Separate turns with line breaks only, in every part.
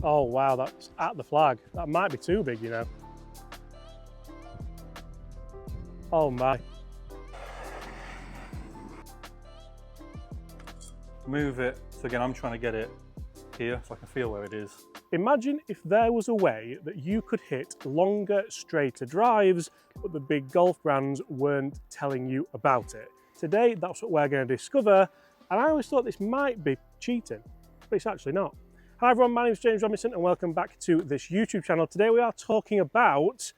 Oh wow, that's at the flag. That might be too big, you know. Oh my.
Move it. So again, I'm trying to get it here so I can feel where it is.
Imagine if there was a way that you could hit longer, straighter drives, but the big golf brands weren't telling you about it. Today, that's what we're going to discover, and I always thought this might be cheating, but it's actually not. Hi everyone, my name is James Robinson and welcome back to this YouTube channel. Today we are talking about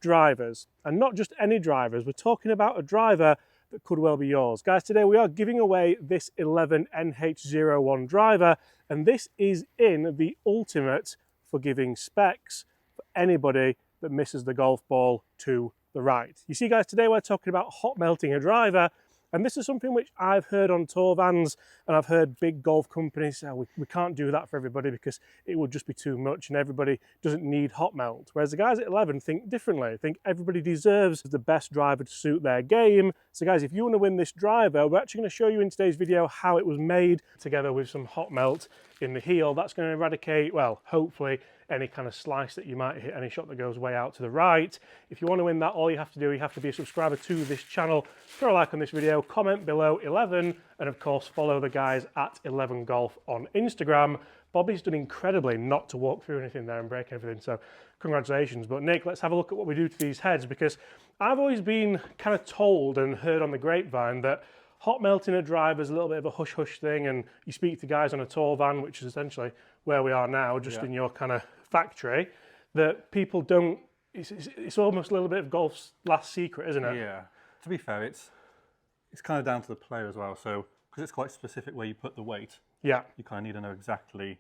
drivers, and not just any drivers. We're talking about a driver that could well be yours. Guys, today we are giving away this 11 NH01 driver, and this is in the ultimate forgiving specs for anybody that misses the golf ball to the right. You see guys, today we're talking about hot melting a driver, and this is something which I've heard on tour vans, and I've heard big golf companies say, we can't do that for everybody because it would just be too much and everybody doesn't need hot melt. Whereas the guys at 11 think differently. Think everybody deserves the best driver to suit their game. So guys, if you want to win this driver, we're actually going to show you in today's video how it was made, together with some hot melt in the heel. That's going to eradicate, well, hopefully, any kind of slice that you might hit, any shot that goes way out to the right. If you want to win that, all you have to do, you have to be a subscriber to this channel, throw a like on this video, comment below 11, and of course follow the guys at 11 Golf on Instagram. Bobby's done incredibly not to walk through anything there and break everything, so congratulations. But Nick, let's have a look at what we do to these heads, because I've always been kind of told and heard on the grapevine that hot melting a driver is a little bit of a hush-hush thing, and you speak to guys on a tour van, which is essentially where we are now, just in your kind of factory, that people don't, it's almost a little bit of golf's last secret, isn't it?
Yeah. To be fair, it's kind of down to the player as well. So because it's quite specific where you put the weight,
Yeah.
you kind of need to know exactly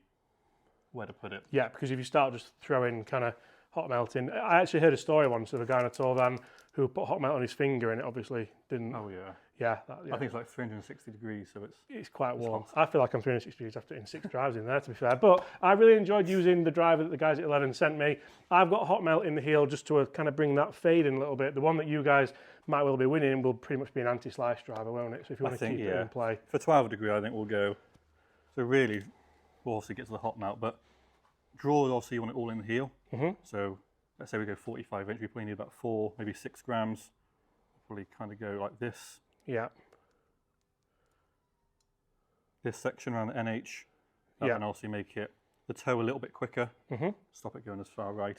where to put it.
Yeah, because if you start just throwing kind of hot melting, I actually heard a story once of a guy on a tour van who put hot melt on his finger and it obviously didn't.
Oh yeah.
Yeah,
I think it's like 360 degrees, so
it's quite warm.
hot.
I feel like I'm 360 degrees after hitting 6 drives in there, to be fair. But I really enjoyed using the driver that the guys at 11 sent me. I've got hot melt in the heel just to kind of bring that fade in a little bit. The one that you guys might well be winning will pretty much be an anti-slice driver, won't it? So if you want to keep it in play.
For 12 degree, I think we'll go. So really, we'll obviously get to the hot melt, but draw, obviously you want it all in the heel. So let's say we go 45 inch, we probably need about 4, maybe 6 grams. Probably kind of go like this.
Yeah.
This section around the NH, that can also make it the toe a little bit quicker. Stop it going as far right.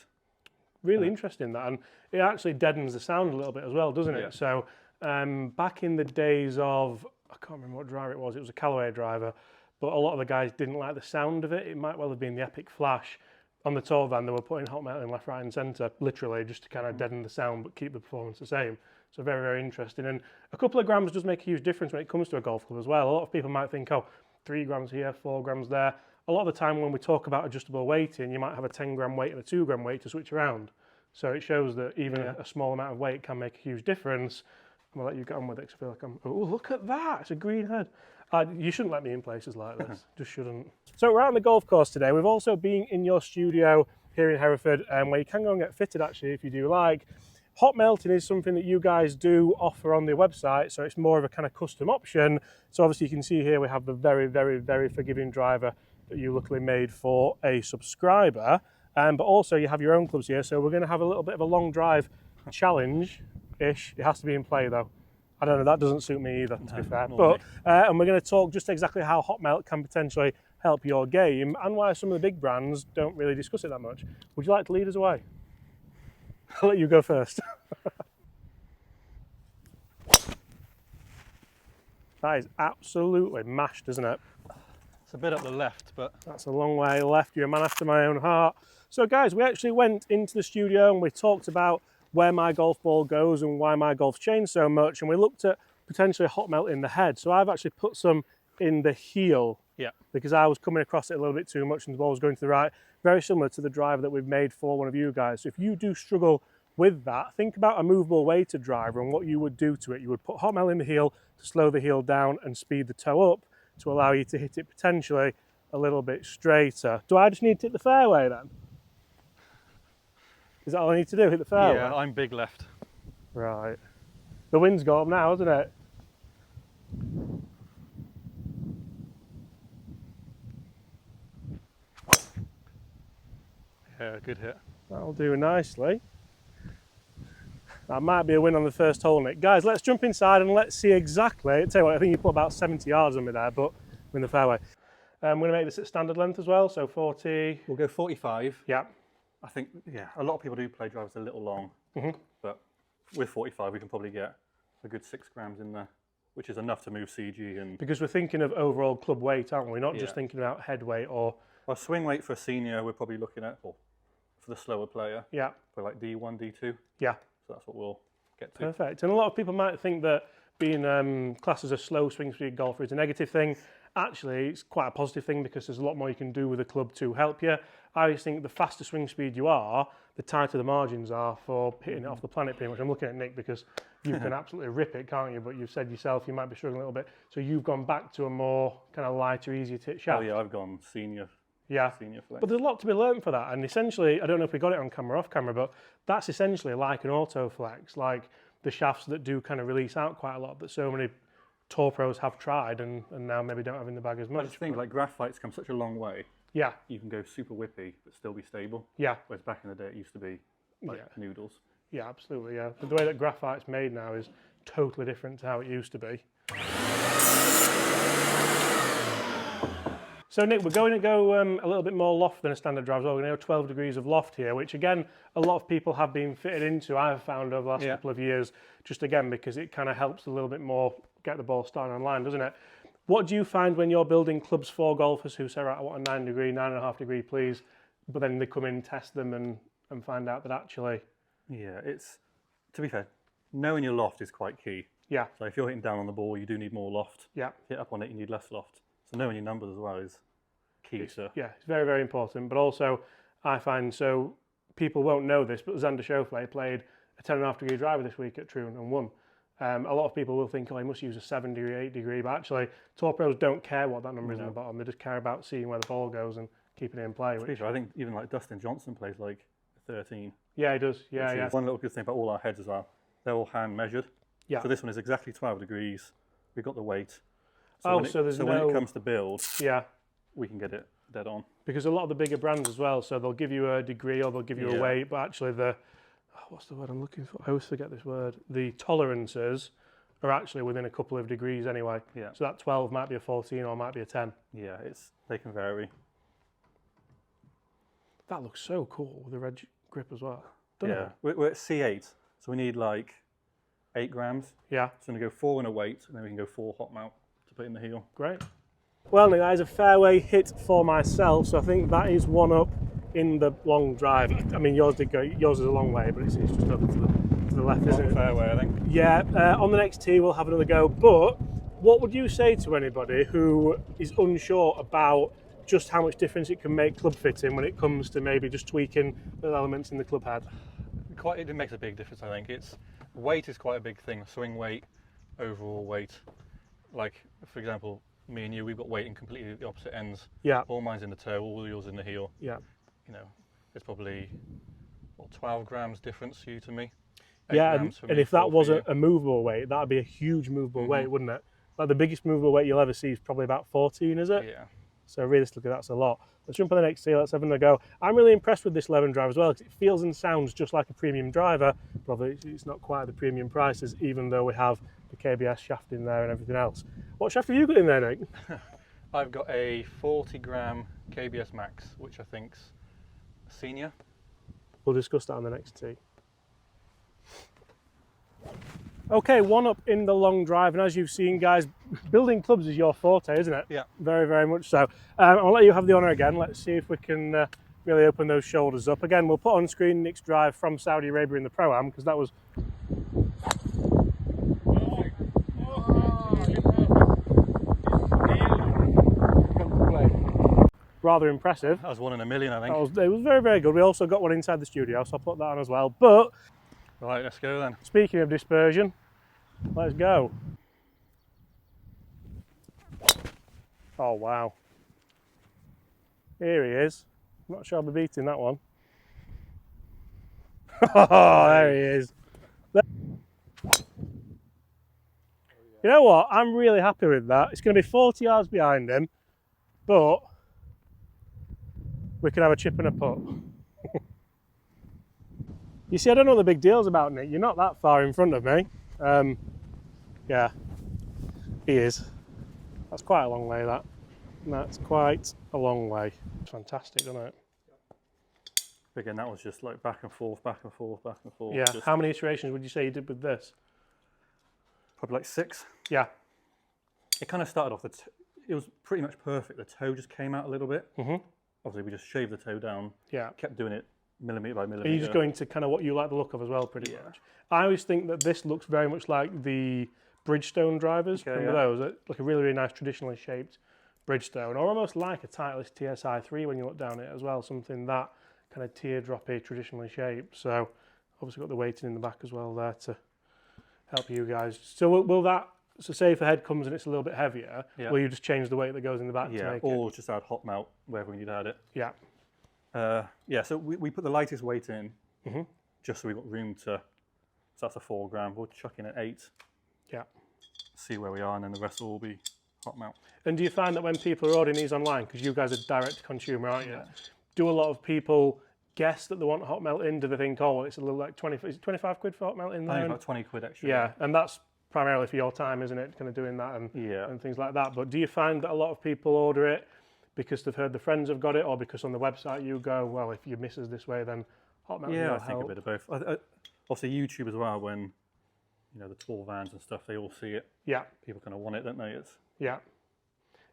Really interesting that, and it actually deadens the sound a little bit as well, doesn't it?
Yeah.
So back in the days of, I can't remember what driver it was a Callaway driver, but a lot of the guys didn't like the sound of it. It might well have been the Epic Flash. On the tour van, they were putting hot melt in left, right and centre, literally just to kind of deaden the sound but keep the performance the same. So very, very interesting. And a couple of grams does make a huge difference when it comes to a golf club as well. A lot of people might think, oh, 3 grams here, 4 grams there. A lot of the time when we talk about adjustable weighting, you might have a 10 gram weight and a 2 gram weight to switch around. So it shows that even a small amount of weight can make a huge difference. I'm going to let you get on with it because I feel like I'm, oh, look at that, it's a green head. You shouldn't let me in places like this, just shouldn't. So we're out on the golf course today. We've also been in your studio here in Hereford, where you can go and get fitted actually if you do like. Hot melting is something that you guys do offer on the website, so it's more of a kind of custom option. So obviously you can see here we have the very, very, very forgiving driver that you luckily made for a subscriber. But also you have your own clubs here, so we're going to have a little bit of a long drive challenge-ish. It has to be in play though. I don't know, that doesn't suit me either, to be fair. But, and we're going to talk just exactly how hot melt can potentially help your game and why some of the big brands don't really discuss it that much. Would you like to lead us away? I'll let you go first. That is absolutely mashed, isn't it?
It's a bit up the left, but
that's a long way left. You're a man after my own heart. So guys, we actually went into the studio and we talked about where my golf ball goes and why my golf's changed so much, and we looked at potentially hot melt in the head. So I've actually put some in the heel, because I was coming across it a little bit too much and the ball was going to the right. Very similar to the driver that we've made for one of you guys. So if you do struggle with that, think about a movable weighted driver and what you would do to it. You would put hot melt in the heel to slow the heel down and speed the toe up to allow you to hit it potentially a little bit straighter. Do I just need to hit the fairway then? Is that all I need to do, hit the fairway?
Yeah, I'm big left.
Right. The wind's got up now, hasn't it?
Yeah, good hit.
That'll do nicely. That might be a win on the first hole, Nick. Guys, let's jump inside and let's see exactly. I'll tell you what, I think you put about 70 yards on me there, but we're in the fairway. I'm going to make this at standard length as well, so 40.
We'll go 45.
Yeah.
I think, yeah, a lot of people do play drivers a little long, but with 45 we can probably get a good 6 grams in there, which is enough to move CG. And
Because we're thinking of overall club weight, aren't we? Not just
Yeah.
thinking about head weight or...
our swing weight for a senior we're probably looking at, or for the slower player,
Yeah,
for like D1, D2.
yeah.
So that's what we'll get to.
Perfect. And a lot of people might think that being classed as a slow swing speed golfer is a negative thing. Actually, it's quite a positive thing because there's a lot more you can do with the club to help you. I always think the faster swing speed you are, the tighter the margins are for hitting it off the planet pretty much. I'm looking at Nick because you can absolutely rip it, can't you? But you've said yourself you might be struggling a little bit. So you've gone back to a more kind of lighter, easier to hit
Oh
shaft.
yeah, I've gone senior
Yeah.
flex.
But there's a lot to be learned for that. And essentially, I don't know if we got it on camera or off camera, but that's essentially like an auto flex, like the shafts that do kind of release out quite a lot that so many tour pros have tried and now maybe don't have in the bag as
I
much.
just think like graphite's come such a long way.
Yeah,
You can go super whippy but still be stable.
yeah,
Whereas back in the day it used to be like
Yeah.
noodles.
yeah, absolutely, yeah. But the way that graphite's made now is totally different to how it used to be. So Nick, we're going to go a little bit more loft than a standard drive as well. We're going to go 12 degrees of loft here, which again, a lot of people have been fitted into, I've found over the last
Yeah.
couple of years, just again, because it kind of helps a little bit more get the ball started on line, doesn't it? What do you find when you're building clubs for golfers who say, right, I want a 9 degree, 9.5 degree, please, but then they come in, test them and find out that actually,
Yeah, it's, to be fair, knowing your loft is quite key.
yeah,
So if you're hitting down on the ball, you do need more loft.
yeah,
Hit up on it, you need less loft. So knowing your numbers as well is key to...
yeah, it's very, very important. But also, I find, so people won't know this, but Xander Schauffele played a 10.5 degree driver this week at Troon and won. A lot of people will think, oh, he must use a 7 degree, 8 degree, but actually, tour pros don't care what that number is in the bottom. They just care about seeing where the ball goes and keeping it in play.
To be fair, I think even like Dustin Johnson plays like 13.
Yeah, he does. Yeah,
which
yeah.
is one little good thing about all our heads as well. They're all hand measured.
Yeah.
So this one is exactly 12 degrees. We've got the weight.
Oh,
when
so there's
when
no-
it comes to build,
Yeah,
we can get it dead on.
because a lot of the bigger brands as well, so they'll give you a degree or they'll give you a
Yeah.
weight, but actually what's the word I'm looking for? I always forget this word. The tolerances are actually within a couple of degrees anyway.
Yeah.
So that 12 might be a 14 or might be a 10.
Yeah, they can vary.
That looks so cool with the red grip as well. Doesn't
Yeah,
it?
we're at C8, so we need like 8 grams.
Yeah,
So I'm going to go 4 in a weight, and then we can go 4 hot mount to put in the heel.
great. Well, Nick, that is a fairway hit for myself, so I think that is one up in the long drive. I mean, yours did go. Yours is a long way, but it's just over to the left, isn't it?
Fairway, I think.
Yeah. On the next tee, we'll have another go. But what would you say to anybody who is unsure about just how much difference it can make club fitting when it comes to maybe just tweaking the elements in the club head?
It makes a big difference, I think. Weight is quite a big thing. Swing weight, overall weight. Like, for example, me and you, we've got weight in completely the opposite ends.
Yeah.
All mine's in the toe, all yours in the heel.
Yeah.
You know, it's probably 12 grams difference for you to me. 8
Yeah,
grams for
and
me,
if that
4
was
for you.
a movable weight, that'd be a huge movable weight, wouldn't it? Like the biggest movable weight you'll ever see is probably about 14, is it?
Yeah.
So realistically, that's a lot. Let's jump on the next tee. Let's have another go. I'm really impressed with this Levin drive as well because it feels and sounds just like a premium driver. Probably it's not quite the premium prices, even though we have the KBS shaft in there and everything else. What shaft have you got in there, Nick?
I've got a 40 gram KBS Max, which I think's senior.
We'll discuss that on the next tee. Okay, one up in the long drive, and as you've seen, guys, building clubs is your forte, isn't it?
Yeah.
Very, very much so. I'll let you have the honour again. Let's see if we can really open those shoulders up. Again, we'll put on screen Nick's drive from Saudi Arabia in the Pro-Am, because that was... rather impressive.
That was 1 in a million, I think.
It was very, very good. We also got one inside the studio, so I'll put that on as well. But
Right, let's go then.
speaking of dispersion, let's go. Oh, wow. Here he is. I'm not sure I'll be beating that one. Oh, there he is. You know what? I'm really happy with that. It's going to be 40 yards behind him, but we can have a chip and a putt. You see, I don't know what the big deal's about, Nick. You're not that far in front of me. Yeah, he is. That's quite a long way, that. That's quite a long way. Fantastic, doesn't it?
Again, that was just like back and forth, back and forth, back and forth.
Yeah.
Just
How many iterations would you say you did with this?
probably like 6.
Yeah.
It kind of started off, it was pretty much perfect. The toe just came out a little bit. Obviously, we just shaved the toe down,
Yeah.
kept doing it millimetre by millimetre.
Are you just going to kind of what you like the look of as well, pretty much? I always think that this looks very much like the Bridgestone drivers.
Okay,
Remember those? Like a really, really nice traditionally shaped Bridgestone, or almost like a Titleist TSI3 when you look down it as well, something that kind of teardroppy, traditionally shaped. So obviously got the weighting in the back as well there to help you guys. So will that, so say if the head comes and it's a little bit heavier, will you just change the weight that goes in the back to make
or just add hot melt wherever we need to add it.
Yeah.
Yeah, so we put the lightest weight in, just so we've got room to, so that's a 4 gram, we'll chuck in at 8.
Yeah.
See where we are, and then the rest will all be hot melt.
And do you find that when people are ordering these online, because you guys are direct to consumer, aren't you? Do a lot of people guess that they want hot melt in? Do they think, oh, it's a little like 20, is it 25 quid for hot melt in there?
I think about 20 quid extra.
Yeah, and that's primarily for your time, isn't it? Kind of doing that and things like that. But do you find that a lot of people order it because they've heard the friends have got it, or because on the website you go, well, if your missus this way, then hot melt will
I
help?
think a bit of both. Also YouTube as well, when you know the tour vans and stuff, they all see it.
Yeah.
People kind of want it, don't they?
Yeah.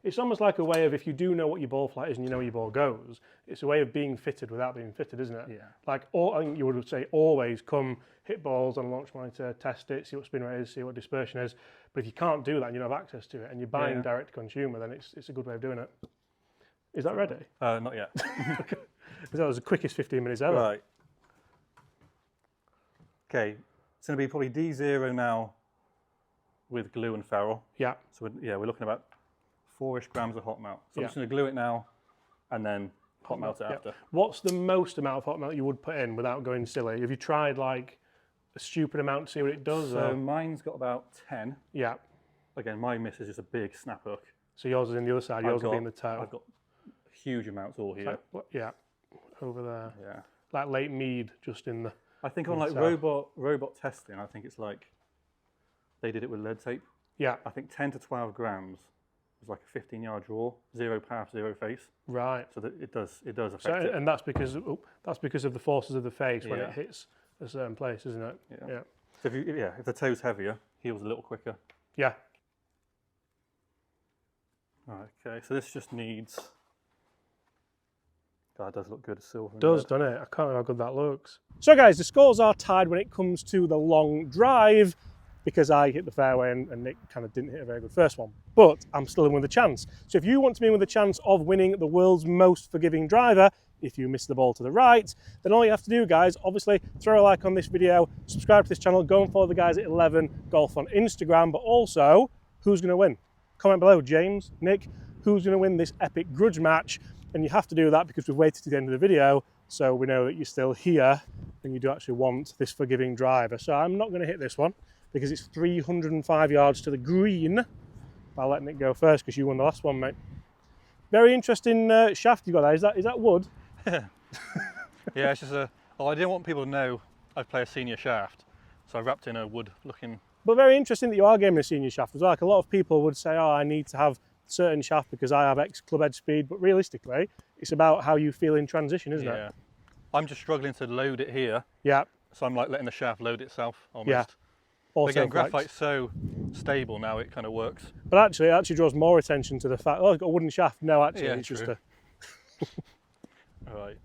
It's almost like a way of, if you do know what your ball flight is and you know where your ball goes, it's a way of being fitted without being fitted, isn't it?
Yeah.
Like, I think you would say always come hit balls on a launch monitor, test it, see what spin rate is, see what dispersion is. But if you can't do that and you don't have access to it and you're buying direct to consumer, then it's a good way of doing it. Is that ready?
Not yet.
That was the quickest 15 minutes ever.
Right. Okay, it's going to be probably D0 now with glue and ferrule.
Yeah.
So we're looking about 4-ish grams of hot melt. So I'm
Yeah.
just going to glue it now and then hot melt it after.
What's the most amount of hot melt you would put in without going silly? Have you tried like a stupid amount to see what it does?
So mine's got about 10.
Yeah.
Again, my miss is just a big snap hook.
So yours is in the other side, yours will be in the toe.
I've got huge amounts all here.
Like, yeah. Over there.
Yeah.
Like Lake Mead, just in the...
I think on like robot testing, I think it's like, they did it with lead tape.
Yeah.
I think 10 to 12 grams was like a 15-yard draw, 0 path, 0 face.
Right.
So that it does affect
So,
it.
and that's because of the forces of the face when it hits a certain place, isn't it?
Yeah. So if the toe's heavier, heels a little quicker.
Yeah.
Okay, so this just needs. That does look good, silver.
It does, doesn't it? I can't remember how good that looks. So guys, the scores are tied when it comes to the long drive, because I hit the fairway and Nick kind of didn't hit a very good first one. But I'm still in with a chance. So if you want to be in with a chance of winning the world's most forgiving driver, if you miss the ball to the right, then all you have to do, guys, obviously throw a like on this video, subscribe to this channel, go and follow the guys at 11 Golf on Instagram, but also, who's going to win? Comment below, James, Nick, who's going to win this epic grudge match? And you have to do that because we've waited to the end of the video, so we know that you're still here and you do actually want this forgiving driver. So I'm not going to hit this one because it's 305 yards to the green. I'll let Nick go first because you won the last one, mate. Very interesting shaft you got there. Is that wood?
Yeah, it's just I didn't want people to know I'd play a senior shaft, so I wrapped in a wood looking.
But very interesting that you are gaming a senior shaft as well. Like a lot of people would say, oh, I need to have certain shaft because I have X club head speed, but realistically, it's about how you feel in transition, isn't it?
Yeah. I'm just struggling to load it here.
Yeah.
So I'm like letting the shaft load itself almost.
Yeah.
But again, graphite's so stable now, it kind of works.
But actually, it actually draws more attention to the fact, oh, it's got a wooden shaft. No, actually,
Yeah,
it's
true.
just a...
All right.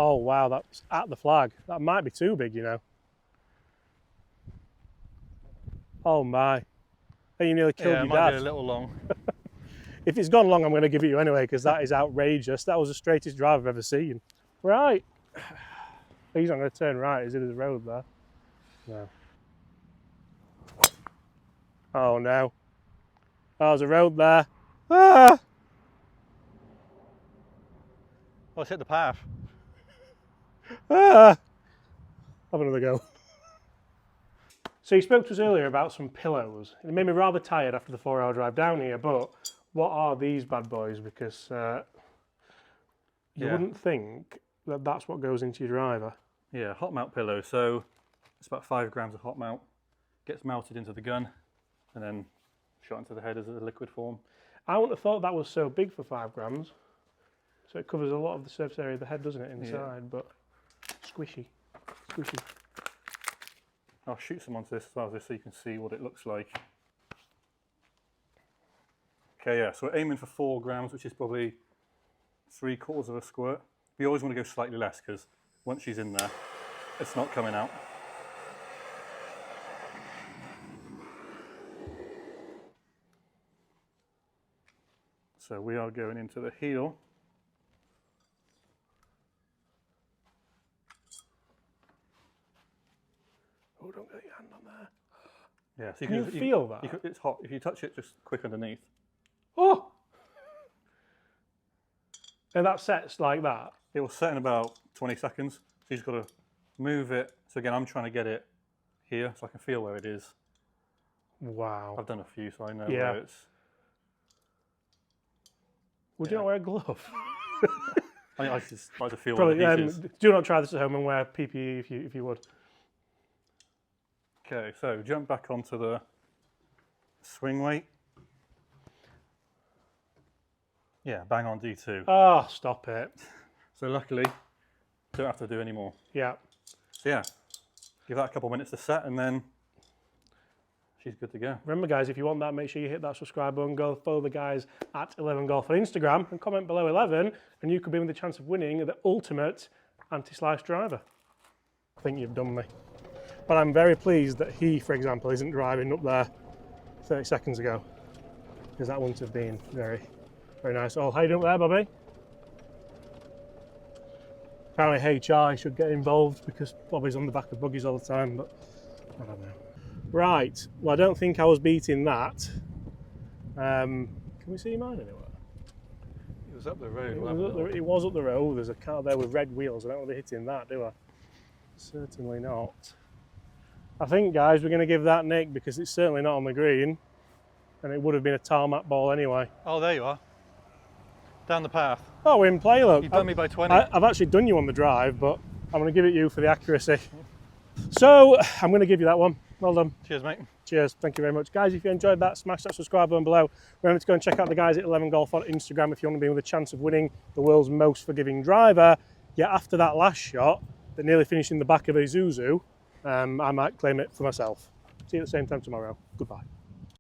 Oh, wow, that's at the flag. That might be too big, you know. Oh, my. You nearly killed
Yeah, it
your
might
dad.
be a little long.
If it's gone long, I'm going to give it you anyway, because that is outrageous. That was the straightest drive I've ever seen. Right. He's not going to turn right, is it? There's a road there. No. Oh, no. Oh, there's a road there. Ah!
Well, it's hit the path.
Ah! Have another go. So you spoke to us earlier about some pillows. It made me rather tired after the 4-hour drive down here, but what are these bad boys? Because you wouldn't think that that's what goes into your driver.
Yeah, hot mount pillow. So it's about 5 grams of hot mount. Gets melted into the gun and then shot into the head as a liquid form.
I wouldn't have thought that was so big for 5 grams. So it covers a lot of the surface area of the head, doesn't it, inside? But squishy, squishy.
I'll shoot some onto this as well, just so you can see what it looks like. Okay, yeah, so we're aiming for 4 grams, which is probably 3/4 of a squirt. We always want to go slightly less, because once she's in there, it's not coming out. So we are going into the heel.
Oh, don't get your hand on there.
Yeah, so
Can you feel that?
It's hot. If you touch it, just quick underneath.
Oh! And that sets like that?
It will set in about 20 seconds. So you just got to move it. So again, I'm trying to get it here so I can feel where it is.
Wow.
I've done a few, so I know where it's.
Would you not wear a glove?
I just like to feel
Probably,
where the heat is.
do not try this at home and wear PPE if you would.
Okay, so jump back onto the swing weight. Yeah, bang on D2.
Oh, stop it.
So luckily, don't have to do any more.
Yeah.
So yeah, give that a couple of minutes to set and then she's good to go.
Remember guys, if you want that, make sure you hit that subscribe button, go follow the guys at 11golf on Instagram and comment below 11 and you could be with the chance of winning the ultimate anti-slice driver. I think you've done me. But I'm very pleased that he, for example, isn't driving up there 30 seconds ago, because that wouldn't have been very, very nice. Oh, how you doing there, Bobby? Apparently HR should get involved because Bobby's on the back of buggies all the time, but I don't know. Right, well I don't think I was beating that. Can we see mine anywhere?
It was up the road.
It was up the road. There's a car there with red wheels. I don't want to be hitting that, do I? Certainly not. I think, guys, we're going to give that nick because it's certainly not on the green, and it would have been a tarmac ball anyway.
Oh, there you are. Down the path.
Oh, we're in play, look.
You've done me by 20.
I've actually done you on the drive, but I'm going to give it you for the accuracy. So, I'm going to give you that one. Well done.
Cheers, mate.
Cheers. Thank you very much. Guys, if you enjoyed that, smash that subscribe button below. Remember to go and check out the guys at 11golf on Instagram if you want to be with a chance of winning the world's most forgiving driver. Yeah, after that last shot that nearly finished in the back of a Isuzu, I might claim it for myself. See you at the same time tomorrow. Goodbye.